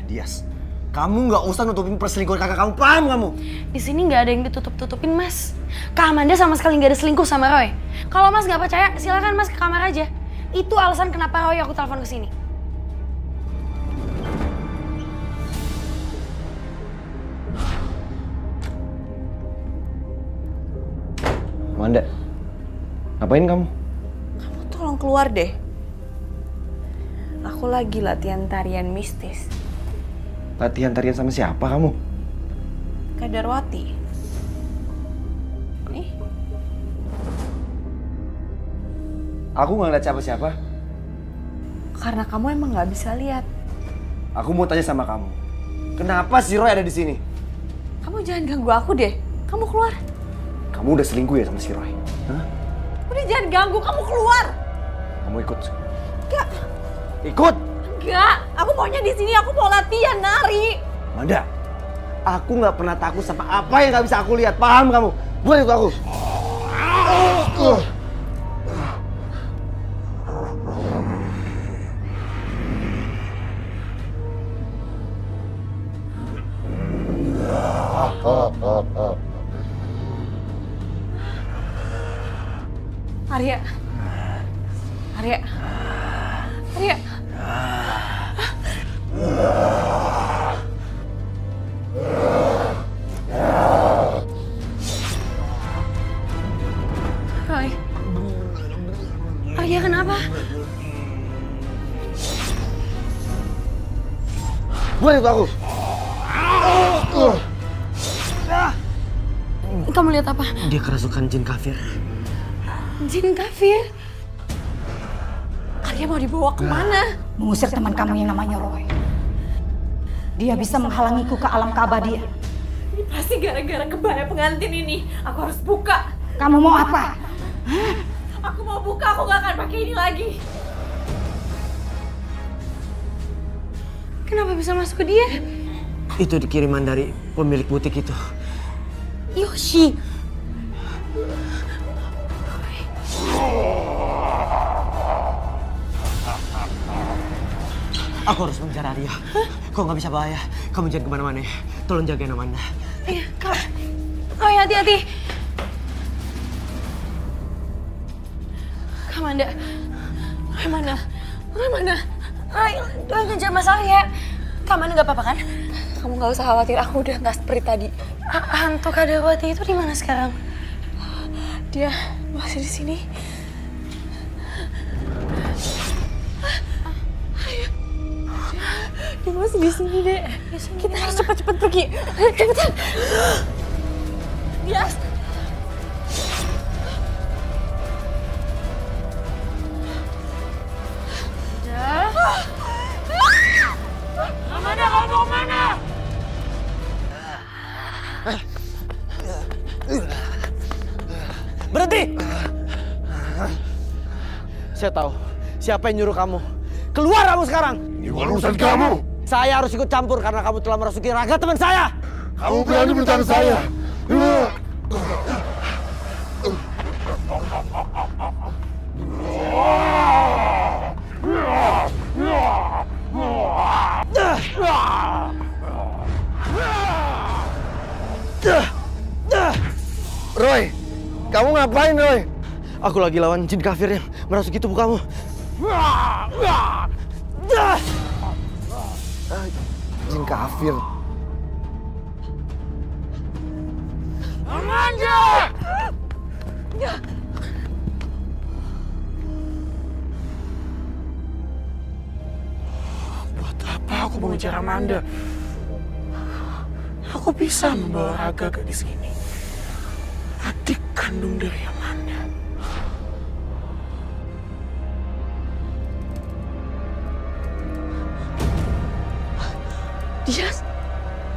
Dias, kamu nggak usah nutupin perselingkuhan kakak kamu, paham kamu? Di sini nggak ada yang ditutup-tutupin, Mas. Kak Amanda sama sekali nggak ada selingkuh sama Roy. Kalau Mas nggak percaya, silakan Mas ke kamar aja. Itu alasan kenapa Roy aku telepon ke sini. Amanda, ngapain kamu? Kamu tolong keluar deh. Aku lagi latihan tarian mistis. Latihan tarian sama siapa kamu? Kadarwati. Nih. Aku nggak ngeliat siapa-siapa. Karena kamu emang nggak bisa lihat. Aku mau tanya sama kamu, kenapa si Roy ada di sini? Kamu jangan ganggu aku deh. Kamu keluar. Kamu udah selingkuh ya sama si Roy? Hah? Udah jangan ganggu, kamu keluar. Kamu ikut? Enggak. Ikut? Enggak. Aku maunya di sini. Aku mau latihan nari. Amanda, aku nggak pernah takut sama apa yang nggak bisa aku lihat. Paham kamu? Buat itu aku. Arya. Arya. Arya. Roy. Arya kenapa? Buat itu aku. Kamu lihat apa? Dia kerasukan jin kafir. Jin kafir? Arya mau dibawa kemana? Mengusir teman kamu yang namanya Roy. Dia bisa menghalangiku ke alam keabadian. Ini pasti gara-gara kebaya pengantin ini. Aku harus buka. Kamu mau apa? Aku mau buka, aku gak akan pakai ini lagi. Kenapa bisa masuk ke dia? Itu dikiriman dari pemilik butik itu. Yoshi. Aku harus mengejar Arya. Kau nggak bisa bahaya. Kamu jangan kemana-mana ya. Tolong jagain Amanda. Iya, Kak. Roy, hati-hati. Kak Amanda. Roy mana? Roy mana? Roy ngejar Mas Arya. Kak Amanda nggak apa-apa kan? Kamu gak usah khawatir, aku udah gak seperti tadi. Hantu Kadarwati itu di mana sekarang? Dia masih di sini. Dia masih di sini, Dek. Kita harus cepat-cepat pergi. Ayo, cepetan. Dias. Amanda, kamu mau mana? Berhenti! Saya tahu siapa yang nyuruh kamu. Keluar kamu sekarang! Ini bukan urusan kamu. Saya harus ikut campur karena kamu telah merasuki raga teman saya! Kamu berani bertanya saya. Roy, kamu ngapain, Roy? Aku lagi lawan jin kafir yang merasuki tubuh kamu. Jin kafir. Amanda! Buat apa aku mengejar Amanda? Aku bisa membawa Raga gadis ini. Adik kandung dari Amanda.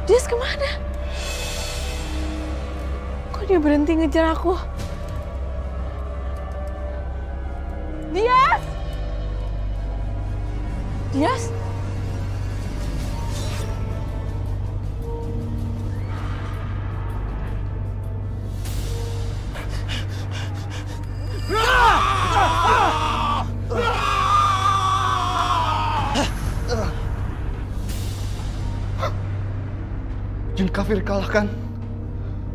Dias kemana? Kok dia berhenti ngejar aku? Dias! Dias? Jin kafir kalahkan.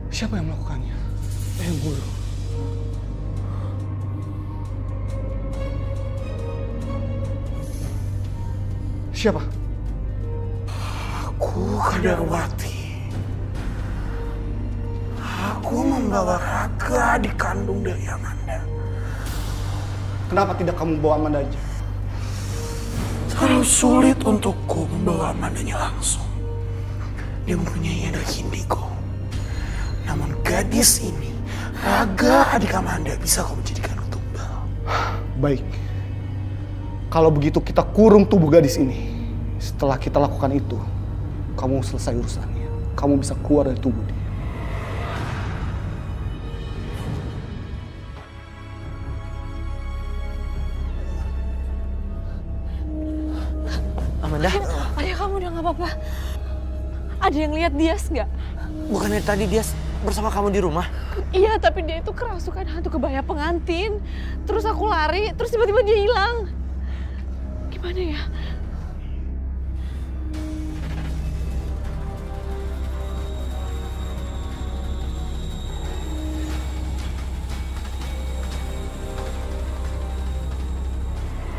Siapa yang melakukannya? Guru. Siapa? Aku Kadarwati. Aku membawa Raga, adik kandung dari Amanda. Kenapa tidak kamu bawa Amanda aja? Terlalu sulit untukku membawa Amandanya langsung. Dia mempunyai energi indigo. Namun gadis ini, Raga, adik Amanda, bisa kau menjadikan tumbal. Baik. Kalau begitu kita kurung tubuh gadis ini. Setelah kita lakukan itu, kamu selesai urusannya. Kamu bisa keluar dari tubuh dia. Amanda? Ayah kamu udah gak apa-apa. Ada yang lihat Dias nggak? Bukannya tadi dia bersama kamu di rumah? Iya, tapi dia itu kerasukan hantu kebaya pengantin. Terus aku lari, terus tiba-tiba dia hilang. Gimana ya?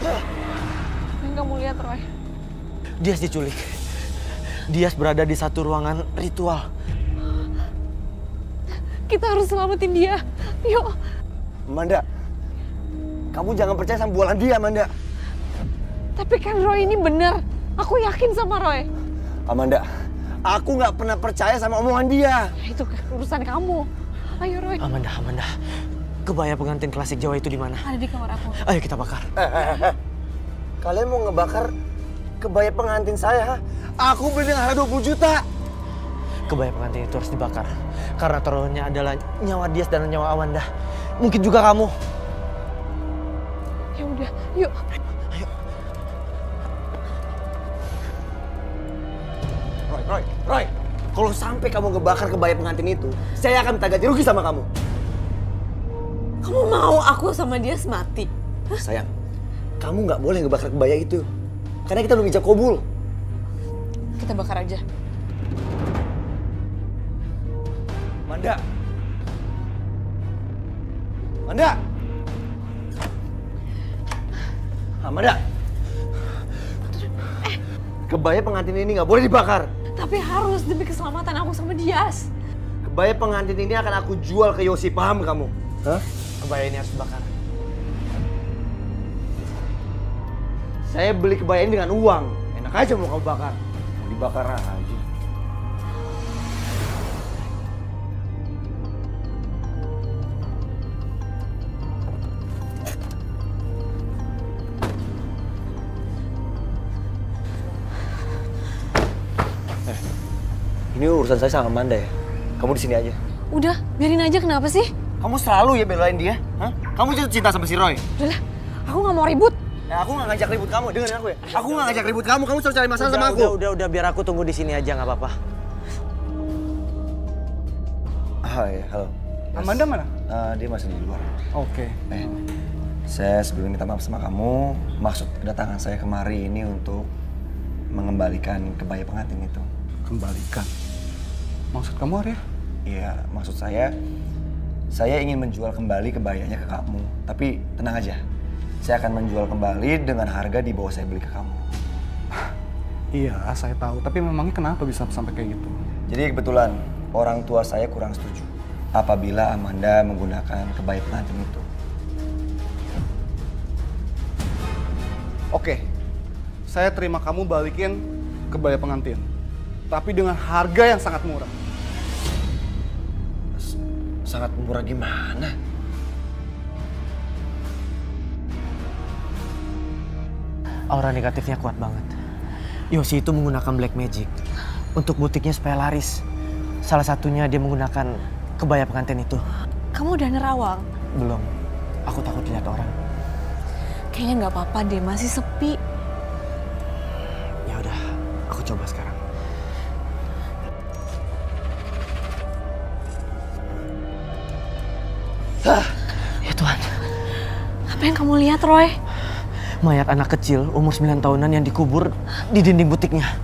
Apa yang kamu lihat, Roy? Dias diculik. Dias berada di satu ruangan ritual. Kita harus selamatin dia. Yuk. Amanda, kamu jangan percaya sama bualan dia, Amanda. Tapi kan Roy ini bener. Aku yakin sama Roy. Amanda, aku nggak pernah percaya sama omongan dia. Ya, itu urusan kamu. Ayo Roy. Amanda, kebaya pengantin klasik Jawa itu di mana? Ada di kamar aku. Ayo kita bakar. Kalian mau ngebakar kebaya pengantin saya? Aku beli dengan harga 20 juta. Kebaya pengantin itu harus dibakar. Karena taruhannya adalah nyawa Dias dan nyawa Amanda. Mungkin juga kamu. Ya udah, yuk. Ayo. Roy. Kalau sampai kamu ngebakar kebaya pengantin itu, saya akan minta ganti rugi sama kamu. Kamu mau aku sama dia mati? Sayang, kamu nggak boleh ngebakar kebaya itu. Karena kita belum ijab kabul. Kita bakar aja. Amanda. Kebaya pengantin ini nggak boleh dibakar. Tapi harus demi keselamatan aku sama Dias. Kebaya pengantin ini akan aku jual ke Yosi, paham kamu? Hah? Kebaya ini harus dibakar. Saya beli kebaya ini dengan uang. Enak aja mau kamu bakar. Mau dibakar aja. Ini urusan saya sama Amanda ya. Kamu di sini aja. Udah, biarin aja, kenapa sih? Kamu selalu ya belain dia. Hah? Kamu jatuh cinta sama si Roy. Udahlah, aku nggak mau ribut. Ya, aku nggak ngajak ribut kamu, dengerin aku ya. Aku nggak ngajak ribut kamu selalu cari masalah sama aku. Udah, biar aku tunggu di sini aja, nggak apa-apa. Hai, halo. Amanda mana? Dia masih di luar. Oke. Saya sebelum minta maaf sama kamu, maksud kedatangan saya kemari ini untuk mengembalikan kebaya pengantin itu. Kembalikan? Maksud kamu, Arya? Iya, maksud saya ingin menjual kembali kebayanya ke kamu. Tapi tenang aja, saya akan menjual kembali dengan harga di bawah saya beli ke kamu. Iya, saya tahu. Tapi memangnya kenapa bisa sampai kayak gitu? Jadi kebetulan orang tua saya kurang setuju apabila Amanda menggunakan kebaya pengantin itu. Oke, saya terima kamu balikin kebaya pengantin. Tapi dengan harga yang sangat murah. Sangat murah gimana? Aura negatifnya kuat banget. Yosi itu menggunakan black magic untuk butiknya supaya laris. Salah satunya dia menggunakan kebaya pengantin itu. Kamu udah nerawang? Belum. Aku takut lihat orang. Kayaknya nggak apa-apa deh, masih sepi. Ya udah, aku coba sekarang. Ya Tuhan. Apa yang kamu lihat, Roy? Mayat anak kecil umur 9 tahunan yang dikubur di dinding butiknya.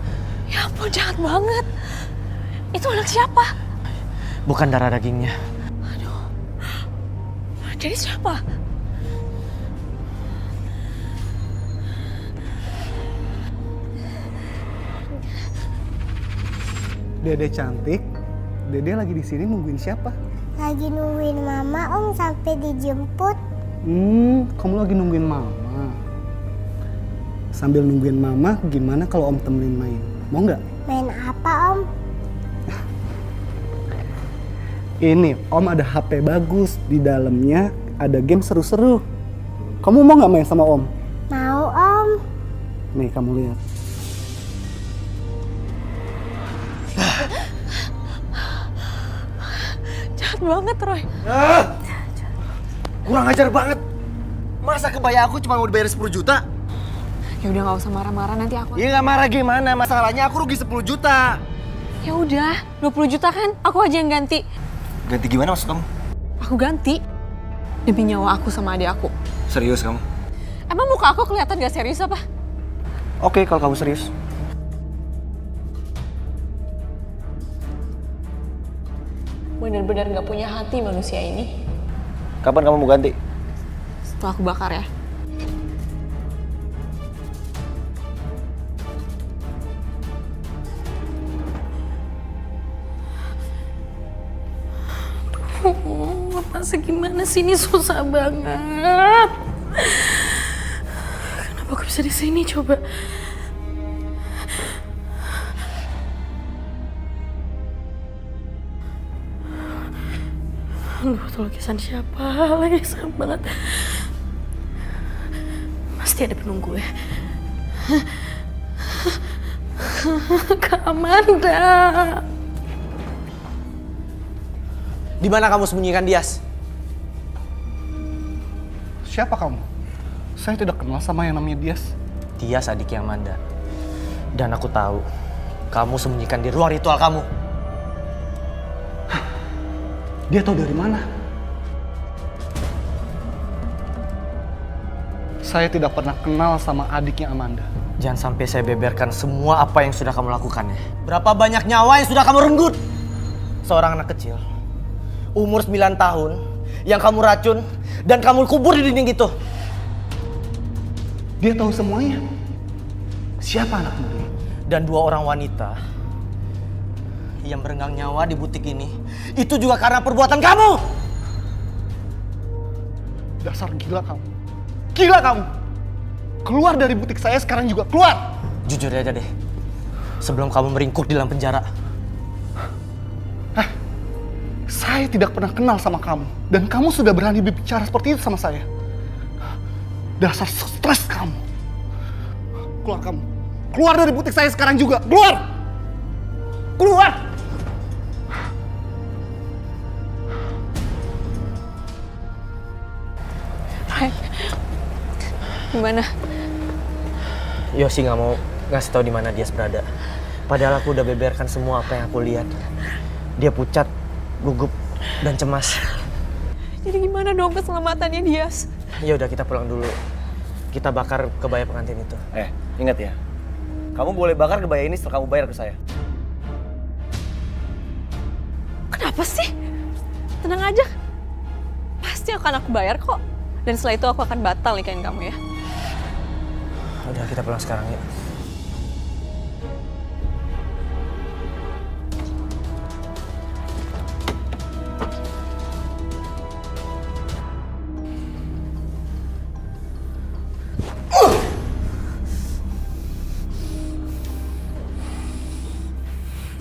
Ya ampun, jahat banget. Itu anak siapa? Bukan darah dagingnya. Jadi siapa? Dede cantik, Dede lagi di sini nungguin siapa? Lagi nungguin mama om sampai dijemput. Kamu lagi nungguin mama. Sambil nungguin mama, gimana kalau om temenin main? Mau nggak? Main apa om? Ini, om ada HP bagus. Di dalamnya ada game seru-seru. Kamu mau nggak main sama om? Mau om. Nih, kamu lihat. Jahat banget, Roy. Kurang ajar banget. Masa kebaya aku cuma mau dibayar 10 juta? Ya udah nggak usah marah-marah, nanti aku. Ya nggak marah gimana, masalahnya aku rugi 10 juta. Ya udah, 20 juta kan, aku aja yang ganti. Ganti gimana maksud kamu? Aku ganti demi nyawa aku sama adik aku. Serius kamu? Emang muka aku kelihatan gak serius apa? Oke, kalau kamu serius. Bener-bener gak punya hati manusia ini. Kapan kamu mau ganti? Setelah aku bakar ya. Masa gimana sih, ini susah banget. Kenapa aku bisa di sini coba? Aduh, itu lukisan siapa lagi? Serem banget. Pasti ada penunggu ya. Kak Amanda. Di mana kamu sembunyikan Dias? Siapa kamu? Saya tidak kenal sama yang namanya Dias. Dias adiknya Amanda. Dan aku tahu, kamu sembunyikan di ruang ritual kamu. Dia tahu dari mana? Saya tidak pernah kenal sama adiknya Amanda. Jangan sampai saya beberkan semua apa yang sudah kamu lakukan ya. Berapa banyak nyawa yang sudah kamu renggut? Seorang anak kecil, umur 9 tahun, yang kamu racun dan kamu kubur di dinding itu. Dia tahu semuanya. Siapa anakmu? Dan 2 orang wanita yang merenggang nyawa di butik ini, itu juga karena perbuatan kamu. Dasar gila kamu. Gila kamu. Keluar dari butik saya sekarang juga, keluar. Jujur aja deh, sebelum kamu meringkuk di dalam penjara. Saya tidak pernah kenal sama kamu. Dan kamu sudah berani bicara seperti itu sama saya. Dasar stres kamu. Keluar kamu. Keluar dari butik saya sekarang juga. Keluar! Keluar! Hai. Gimana? Yosi nggak mau ngasih tahu di mana Dias berada. Padahal aku udah beberkan semua apa yang aku lihat. Dia pucat, gugup, dan cemas. Jadi gimana dong keselamatannya Dias? Ya udah, kita pulang dulu. Kita bakar kebaya pengantin itu. Ingat ya. Kamu boleh bakar kebaya ini setelah kamu bayar ke saya. Kenapa sih? Tenang aja. Pasti akan aku bayar kok. Dan setelah itu aku akan batal nikahin kamu ya. Udah, kita pulang sekarang ya.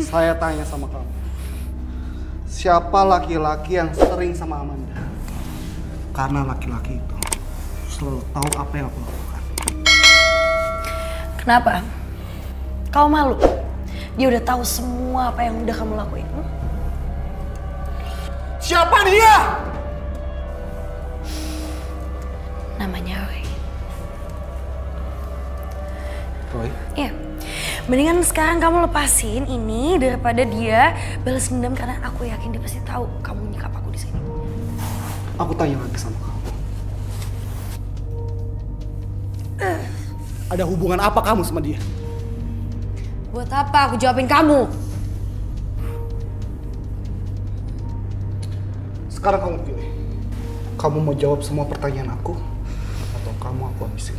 Saya tanya sama kamu. Siapa laki-laki yang sering sama Amanda? Karena laki-laki itu selalu tahu apa yang aku lakukan. Kenapa? Kau malu? Dia udah tahu semua apa yang udah kamu lakuin. Siapa dia? Namanya Roy. Roy? Iya. Mendingan sekarang kamu lepasin ini daripada dia balas dendam, karena aku yakin dia pasti tahu kamu nyikap aku di sini. Aku tanya lagi sama kamu. Ada hubungan apa kamu sama dia? Buat apa aku jawabin kamu? Sekarang kamu pilih. Kamu mau jawab semua pertanyaan aku, atau kamu aku habisin?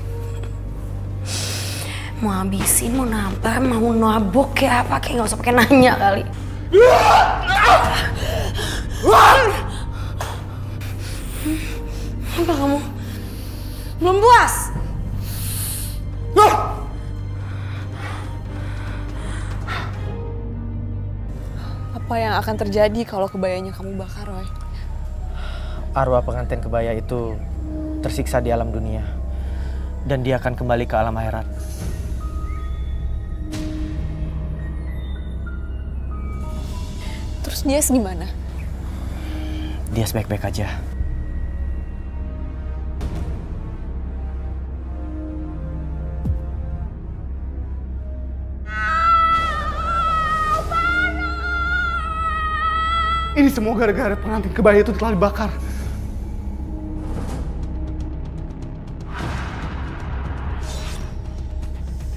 Mau habisin, mau nampar, mau nabok kayak apa, kayak nggak usah pakai nanya kali. Apa kamu? Belum puas? Apa yang akan terjadi kalau kebayanya kamu bakar, Roy? Arwah pengantin kebaya itu tersiksa di alam dunia. Dan dia akan kembali ke alam akhirat. Terus dia gimana? Dia baik-baik aja. Ini semua gara-gara pengantin kebaya itu telah dibakar.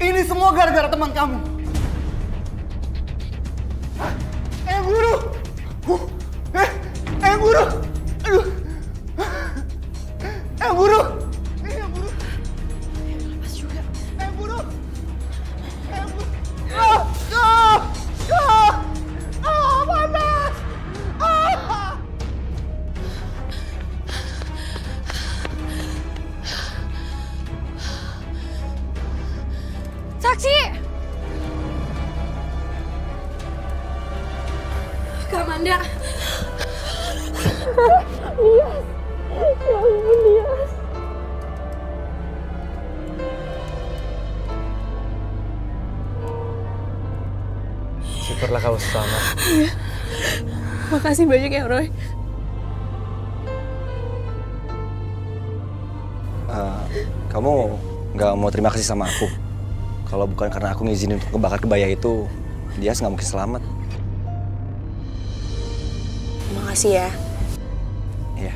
Ini semua gara-gara teman kamu. Guru! Guru! Aduh! Guru! Guru! Lepas juga. Guru! Panas! Saksi! Kak Amanda. Syukurlah kau selamat. Makasih banyak ya, Roy. Kamu nggak mau terima kasih sama aku? Kalau bukan karena aku ngizinin untuk ngebakar kebaya itu, dia nggak mungkin selamat. Makasih ya. Iya.